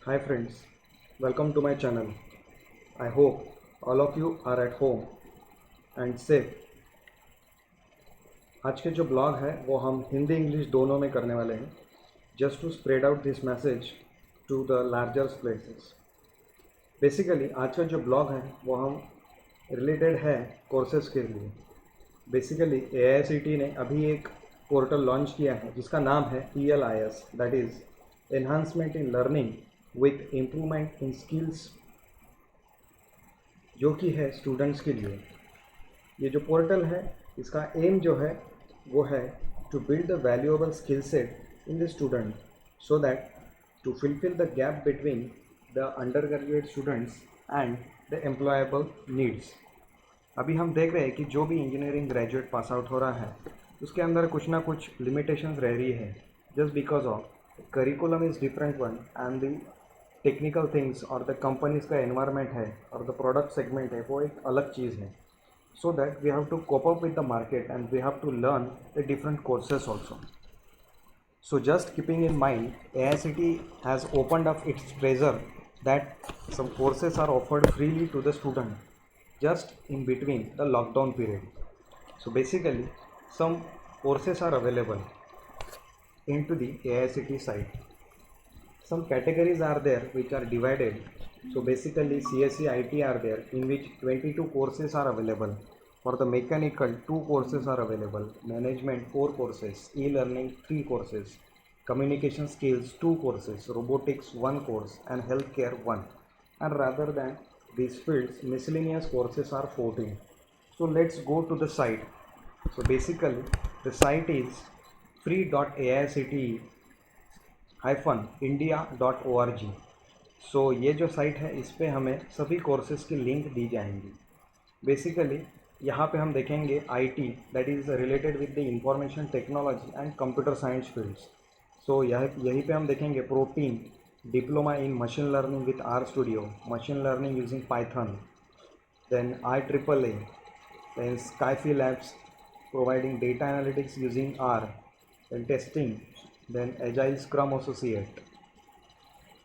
Hi friends, welcome to my channel. I hope all of you are at home and safe. आज के जो blog है वो हम हिंदी इंग्लिश दोनों में करने वाले हैं just to spread out this message to the larger places. Basically आज का जो ब्लॉग है वो हम रिलेटेड है कोर्सेज के लिए. बेसिकली AICTE ने अभी एक पोर्टल लॉन्च किया है जिसका नाम है ELIS, that is enhancement in learning with improvement in skills, जो कि है स्टूडेंट्स के लिए. ये जो पोर्टल है इसका एम जो है वो है to build the valuable skill set in the student so that to fulfil the gap between the undergraduate students and the employable needs. अभी हम देख रहे हैं कि जो भी इंजीनियरिंग ग्रेजुएट पास आउट हो रहा है उसके अंदर कुछ ना कुछ लिमिटेशंस रह रही है just because of curriculum is different one and the technical things और द कंपनीज का एनवायरनमेंट है और द प्रोडक्ट सेगमेंट है वो एक अलग चीज़ है. So that we have to cope up with the market and we have to learn the different courses also. So just keeping in mind, AICTE has opened up its treasure that some courses are offered freely to the student just in between the lockdown period. So basically some courses are available into the AICTE site. Some categories are there which are divided. So basically CSE IT are there in which 22 courses are available. For the mechanical 2 courses are available, management 4 courses, e-learning 3 courses, communication skills 2 courses, robotics 1 course and healthcare 1. And rather than these fields, miscellaneous courses are 14. So let's go to the site. So basically the site is free.aict india.org. सो ये जो site है इस पे हमें सभी courses की link दी जाएंगी. Basically यहाँ पे हम देखेंगे IT, that is related with the information technology and computer science fields. So यहीं पे हम देखेंगे protein diploma in machine learning with R studio, machine learning using Python, then IEEE, then Skyfi Labs providing data analytics using R, then testing, then Agile Scrum Associate,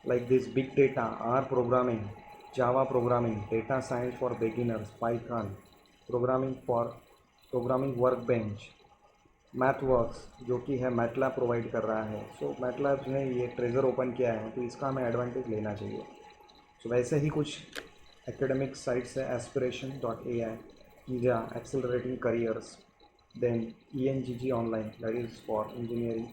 like this big data, R programming, Java programming, data science for beginners, Python, programming workbench, MathWorks जो कि है MATLAB provide कर रहा है. सो MATLAB ने ये treasure open किया है तो इसका हमें एडवांटेज लेना चाहिए. सो वैसे ही कुछ एकेडमिक साइट्स है aspiration.ai, कीजा accelerating careers, then ENGG online that is for engineering,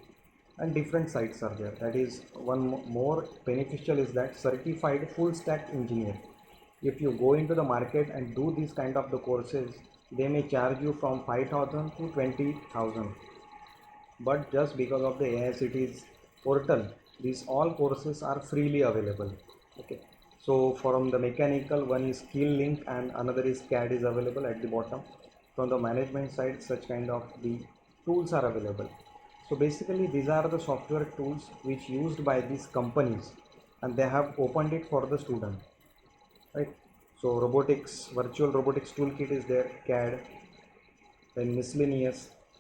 and different sites are there. That is one more beneficial is that certified full stack engineer. If you go into the market and do these kind of the courses, they may charge you from 5,000 to 20,000. But just because of the AICTE's portal, these all courses are freely available. Okay. So from the mechanical, one is skill link and another is CAD is available at the bottom. From the management side, such kind of the tools are available. So basically these are the software tools which used by these companies and they have opened it for the student, right? So robotics, virtual robotics toolkit is there, CAD, then miscellaneous.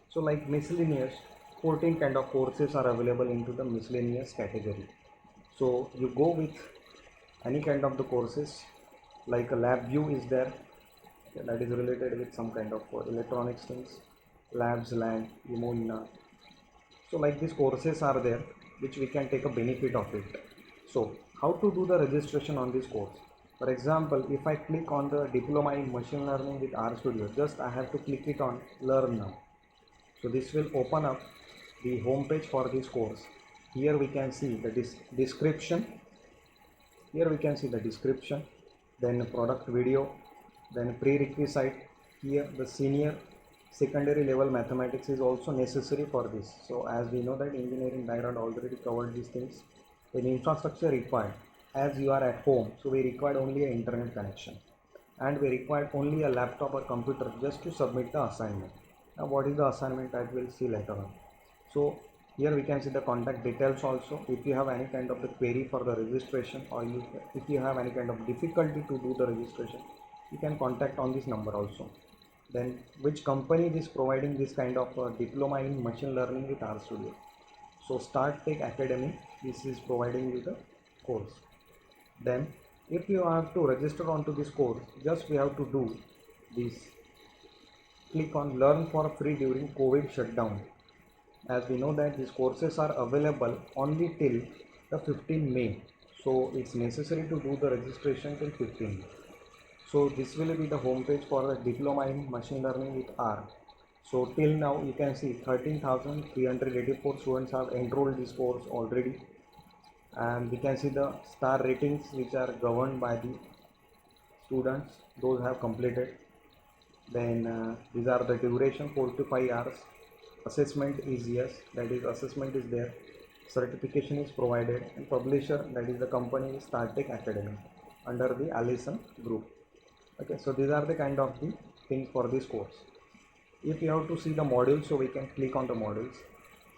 So like miscellaneous 14 kind of courses are available into the miscellaneous category. So you go with any kind of the courses, like a LabVIEW is there, that is related with some kind of electronics things, labs, land, Emoina. So like these courses are there which we can take a benefit of it. So how to do the registration on this course? For example, if I click on the diploma in machine learning with R Studio, just I have to click it on learn now. So this will open up the home page for this course. Here we can see the description. Here we can see the description, then product video, then prerequisite. Here the senior secondary level mathematics is also necessary for this. So as we know that engineering background already covered these things. Then infrastructure required, as you are at home, so we required only an internet connection and we required only a laptop or computer just to submit the assignment. Now what is the assignment, that we'll see later on. So here we can see the contact details also. If you have any kind of the query for the registration or if you have any kind of difficulty to do the registration, you can contact on this number also. Then which company is providing this kind of diploma in machine learning with R Studio. So StartTech Academy, this is providing you the course. Then if you have to register onto this course, just we have to do this. Click on learn for free during COVID shutdown. As we know that these courses are available only till the 15 May. So it's necessary to do the registration till 15. So this will be the homepage for the diploma in machine learning with R. So till now you can see 13,384 students have enrolled this course already, and we can see the star ratings which are governed by the students, those have completed. Then these are the duration 4 to 5 hours. Assessment is yes, that is assessment is there. Certification is provided, and publisher, that is the company, is StarTech Academy under the Allison Group. Okay, so these are the kind of the things for this course. If you have to see the modules, so we can click on the modules.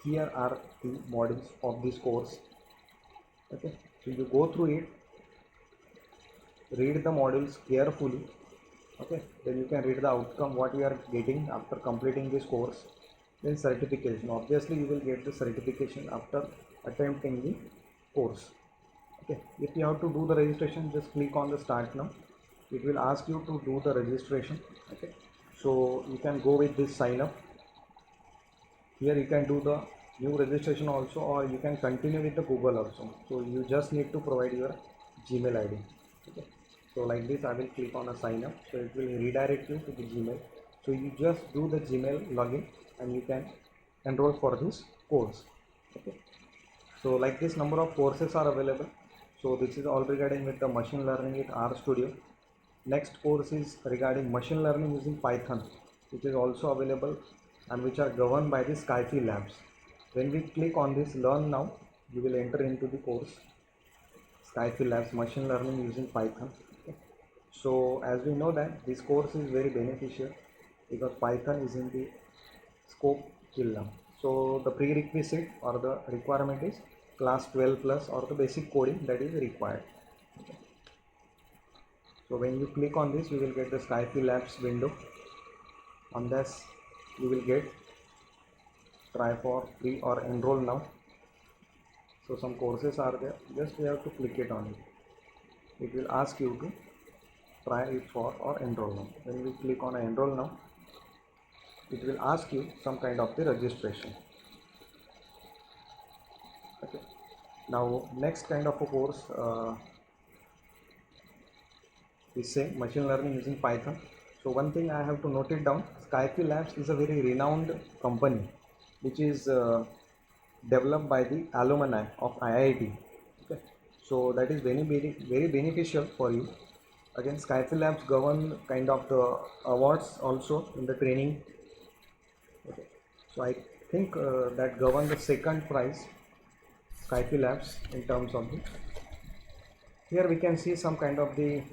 Here are the modules of this course. Okay, so you go through it, read the modules carefully. Okay, then you can read the outcome what you are getting after completing this course. Then certification, obviously you will get the certification after attempting the course. Okay, if you have to do the registration, just click on the start now. It will ask you to do the registration. Okay, so you can go with this sign up. Here you can do the new registration also, or you can continue with the Google also. So you just need to provide your Gmail ID. Okay, so like this I will click on a sign up, so it will redirect you to the Gmail. So you just do the Gmail login and you can enroll for this course. Okay, so like this number of courses are available. So this is all regarding with the machine learning with RStudio. Next course is regarding machine learning using Python, which is also available and which are governed by the Skyfi Labs. When we click on this learn now, you will enter into the course Skyfi Labs machine learning using Python. Okay. So as we know that this course is very beneficial because Python is in the scope till now. So the prerequisite or the requirement is class 12 plus or the basic coding that is required. Okay. So when you click on this, you will get the Skyfi Labs window. On this, you will get try for free or enroll now. So some courses are there. Just you have to click it on it. It will ask you to try it for or enroll now. When we click on enroll now, it will ask you some kind of the registration. Okay. Now next kind of a course is say machine learning using Python. So one thing I have to note it down, Skyfi Labs is a very renowned company which is developed by the alumni of IIT. Okay. So that is very beneficial for you. Again, Skyfi Labs govern kind of the awards also in the training. Okay. So I think that govern the second prize, Skyfi Labs, in terms of the. Here we can see some kind of the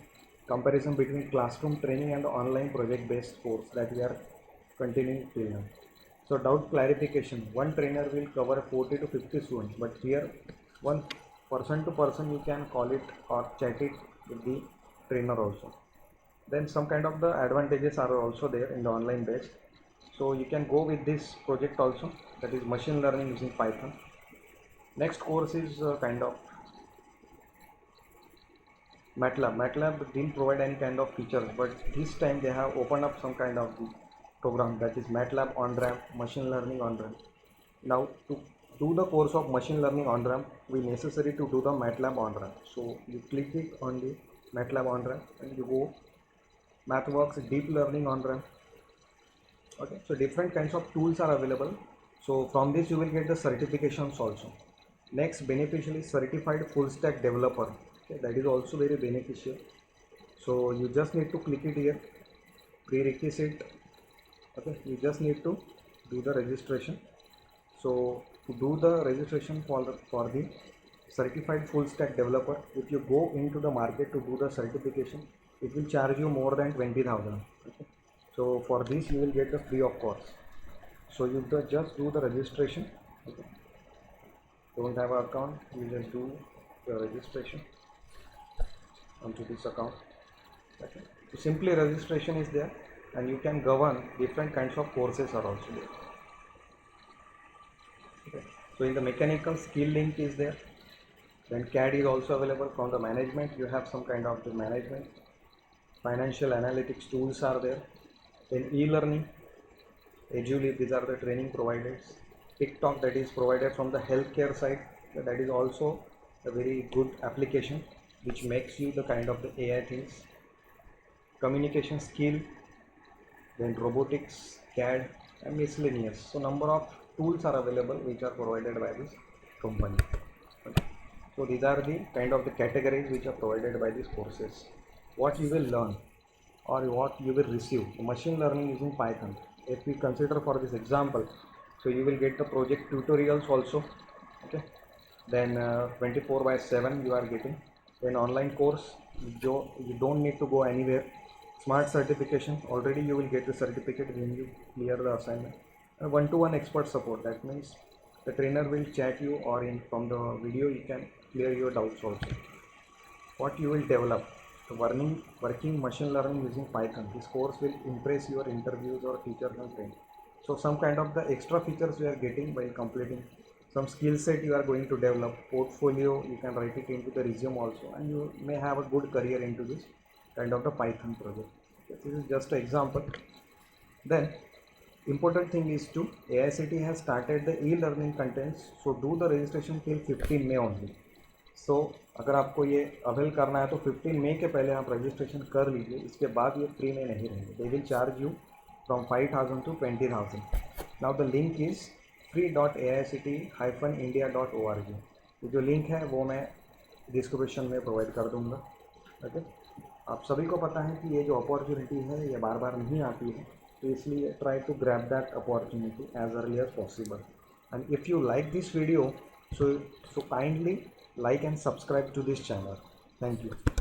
comparison between classroom training and the online project based course that we are continuing till now. So doubt clarification, one trainer will cover 40 to 50 students, but here one person to person you can call it or chat it with the trainer also. Then some kind of the advantages are also there in the online based. So you can go with this project also, that is machine learning using Python. Next course is kind of MATLAB. MATLAB didn't provide any kind of features, but this time they have opened up some kind of the program, that is MATLAB on-ramp, machine learning on-ramp. Now to do the course of machine learning on-ramp, we necessary to do the MATLAB on-ramp. So you click it on the MATLAB on-ramp and you go MathWorks deep learning on-ramp. Okay, so different kinds of tools are available. So from this you will get the certifications also. Next beneficial is certified full stack developer. Okay, that is also very beneficial. So you just need to click it here, prerequisite. Okay, you just need to do the registration. So to do the registration for the certified full stack developer, if you go into the market to do the certification, it will charge you more than 20,000. Okay. So for this you will get the free of course. So you just do the registration. Okay. Don't have an account, you just do the registration onto this account. Okay. So simply registration is there and you can govern different kinds of courses are also there. Okay. So in the mechanical skill link is there. Then CAD is also available from the management. You have some kind of the management. Financial analytics tools are there. Then e-learning, Edulib, these are the training providers. TikTok, that is provided from the healthcare side. That is also a very good application which makes you the kind of the AI things. Communication skill, then robotics, CAD, and miscellaneous. So number of tools are available which are provided by this company. Okay. So these are the kind of the categories which are provided by these courses. What you will learn or what you will receive. Machine learning using Python. If we consider for this example, so you will get the project tutorials also. Okay. Then 24/7 you are getting. Then online course, you don't need to go anywhere. Smart certification, already you will get the certificate when you clear the assignment. And one-to-one expert support, that means the trainer will chat you, or in from the video you can clear your doubts also. What you will develop, the working machine learning using Python. This course will impress your interviews or teachers and friends. So some kind of the extra features you are getting while completing. Some skill set you are going to develop, portfolio, you can write it into the resume also, and you may have a good career into this kind of the Python project. Okay, this is just an example. Then important thing is to AICTE has started the e-learning contents, so do the registration till 15 May only. सो अगर आपको ये avail करना है तो 15 मई के पहले आप registration कर लीजिए, इसके बाद ये फ्री में नहीं रहेंगे. They will charge you from 5,000 to 20,000. Now the link is free.aict-india.org. ये जो लिंक है वो मैं डिस्क्रिप्शन में प्रोवाइड कर दूँगा. ओके, आप सभी को पता है कि ये जो अपॉर्चुनिटी है ये बार बार नहीं आती है, तो इसलिए try to grab that opportunity as early as possible. And if you like this video, so kindly like and subscribe to this channel. Thank you.